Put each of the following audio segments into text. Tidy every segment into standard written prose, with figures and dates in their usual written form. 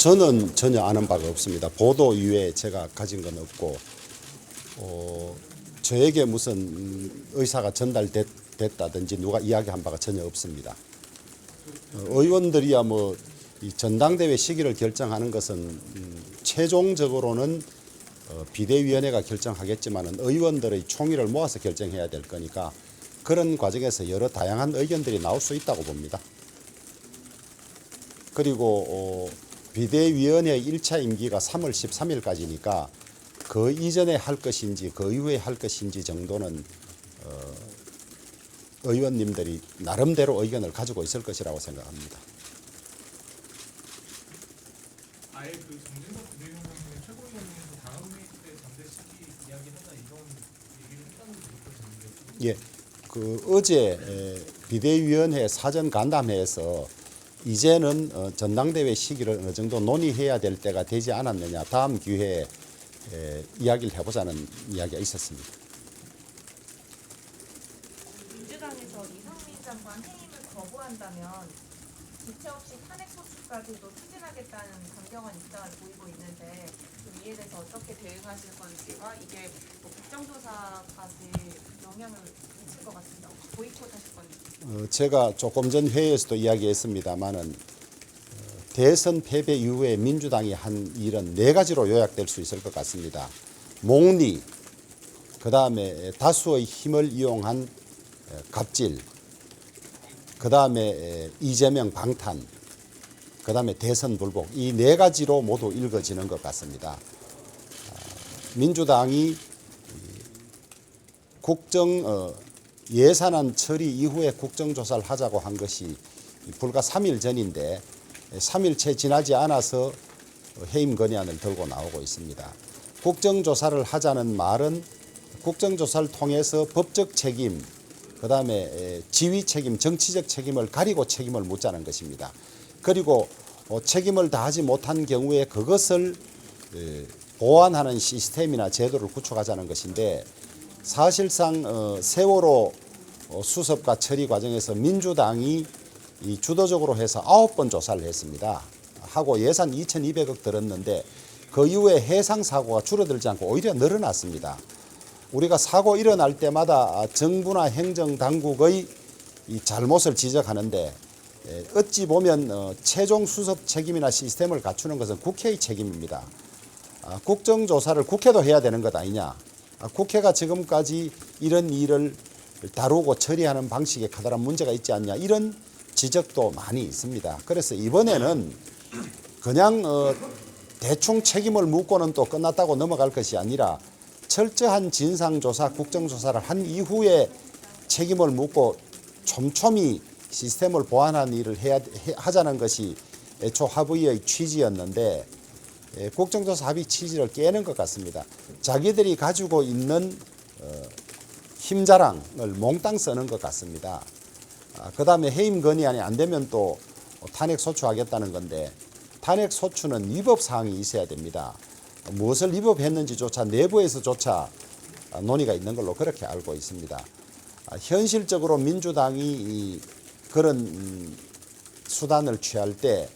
저는 전혀 아는 바가 없습니다. 보도 이외에 제가 가진 건 없고, 저에게 무슨 의사가 전달됐다든지 누가 이야기한 바가 전혀 없습니다. 의원들이야 뭐 이 전당대회 시기를 결정하는 것은 최종적으로는 비대위원회가 결정하겠지만은 의원들의 총의를 모아서 결정해야 될 거니까 그런 과정에서 여러 다양한 의견들이 나올 수 있다고 봅니다. 그리고 비대위원회 1차 임기가 3월 13일까지니까 그 이전에 할 것인지 그 이후에 할 것인지 정도는 의원님들이 나름대로 의견을 가지고 있을 것이라고 생각합니다. 아예 그 정진석 비대위원장님의 최고위원회에서 다음 회의 때 잠재 시기 이야기하자 이런 얘기를 했다는 게 예, 그 어제 비대위원회 사전 간담회에서 이제는 전당대회 시기를 어느 정도 논의해야 될 때가 되지 않았느냐, 다음 기회에 이야기를 해보자는 이야기가 있었습니다. 민주당에서 이상민 장관 해임을 거부한다면 지체 없이 탄핵 소추까지도 추진하겠다는 강경한 입장을 보이고 있는데 이에 대해서 어떻게 대응하실 건지와 이게 뭐 국정조사까지 영향을 미칠 것 같습니다. 보이콧하실 건지. 제가 조금 전 회의에서도 이야기했습니다마는 대선 패배 이후에 민주당이 한 일은 네 가지로 요약될 수 있을 것 같습니다. 몽리, 그 다음에 다수의 힘을 이용한 갑질, 그 다음에 이재명 방탄, 그 다음에 대선 불복, 이 네 가지로 모두 읽어지는 것 같습니다. 민주당이 예산안 처리 이후에 국정조사를 하자고 한 것이 불과 3일 전인데 3일채 지나지 않아서 해임 건의안을 들고 나오고 있습니다. 국정조사를 하자는 말은 국정조사를 통해서 법적 책임, 그 다음에 지휘 책임, 정치적 책임을 가리고 책임을 묻자는 것입니다. 그리고 책임을 다하지 못한 경우에 그것을 보완하는 시스템이나 제도를 구축하자는 것인데, 사실상 세월호 수습과 처리 과정에서 민주당이 주도적으로 해서 9번 조사를 했습니다. 하고 예산 2,200억 들었는데 그 이후에 해상 사고가 줄어들지 않고 오히려 늘어났습니다. 우리가 사고 일어날 때마다 정부나 행정당국의 이 잘못을 지적하는데, 어찌 보면 최종 수습 책임이나 시스템을 갖추는 것은 국회의 책임입니다. 국정조사를 국회도 해야 되는 것 아니냐. 국회가 지금까지 이런 일을 다루고 처리하는 방식에 커다란 문제가 있지 않냐, 이런 지적도 많이 있습니다. 그래서 이번에는 그냥 대충 책임을 묻고는 또 끝났다고 넘어갈 것이 아니라 철저한 진상조사, 국정조사를 한 이후에 책임을 묻고 촘촘히 시스템을 보완하는 일을 하자는 것이 애초 합의의 취지였는데, 국정조사 합의 취지를 깨는 것 같습니다. 자기들이 가지고 있는 힘자랑을 몽땅 쓰는 것 같습니다. 그 다음에 해임 건의안이 안 되면 또 탄핵 소추하겠다는 건데, 탄핵 소추는 위법사항이 있어야 됩니다. 무엇을 위법했는지조차 내부에서조차 논의가 있는 걸로 그렇게 알고 있습니다. 현실적으로 민주당이 그런 수단을 취할 때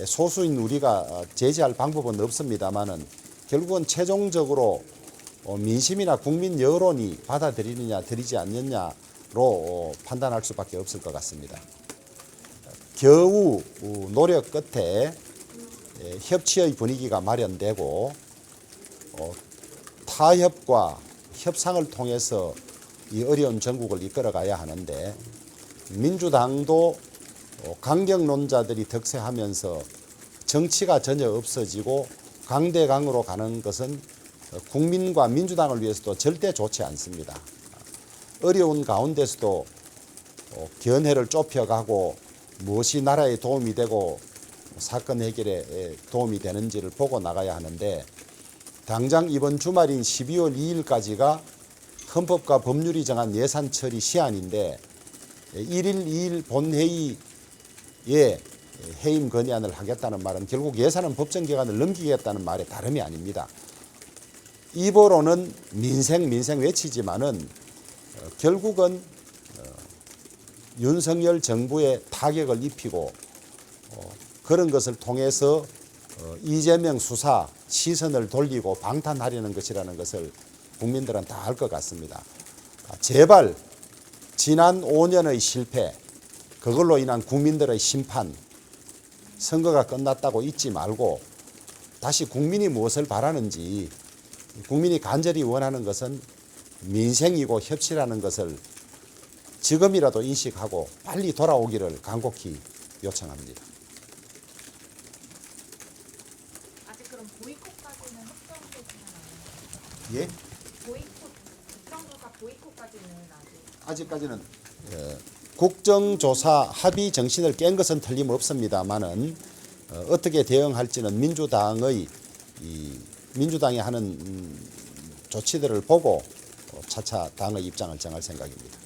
소수인 우리가 제재할 방법은 없습니다만은 결국은 최종적으로 민심이나 국민 여론이 받아들이느냐 들이지 않느냐로 판단할 수밖에 없을 것 같습니다. 겨우 노력 끝에 협치의 분위기가 마련되고 타협과 협상을 통해서 이 어려운 전국을 이끌어가야 하는데, 민주당도 강경론자들이 득세하면서 정치가 전혀 없어지고 강대강으로 가는 것은 국민과 민주당을 위해서도 절대 좋지 않습니다. 어려운 가운데서도 견해를 좁혀가고 무엇이 나라에 도움이 되고 사건 해결에 도움이 되는지를 보고 나가야 하는데, 당장 이번 주말인 12월 2일까지가 헌법과 법률이 정한 예산 처리 시한인데 1일 2일 본회의에 해임 건의안을 하겠다는 말은 결국 예산은 법정 기간을 넘기겠다는 말에 다름이 아닙니다. 입으로는 민생 외치지만은 결국은 윤석열 정부에 타격을 입히고 그런 것을 통해서 이재명 수사 시선을 돌리고 방탄하려는 것이라는 것을 국민들은 다 알 것 같습니다. 제발 지난 5년의 실패, 그걸로 인한 국민들의 심판, 선거가 끝났다고 잊지 말고 다시 국민이 무엇을 바라는지, 국민이 간절히 원하는 것은 민생이고 협치라는 것을 지금이라도 인식하고 빨리 돌아오기를 간곡히 요청합니다. 아직 그럼 보이콧까지는 확정되지는 않아요. 예? 보이콧, 국정조사 보이콧까지는 아직. 아직까지는 국정조사 합의 정신을 깬 것은 틀림없습니다만은 어떻게 대응할지는 민주당이 하는 조치들을 보고 차차 당의 입장을 정할 생각입니다.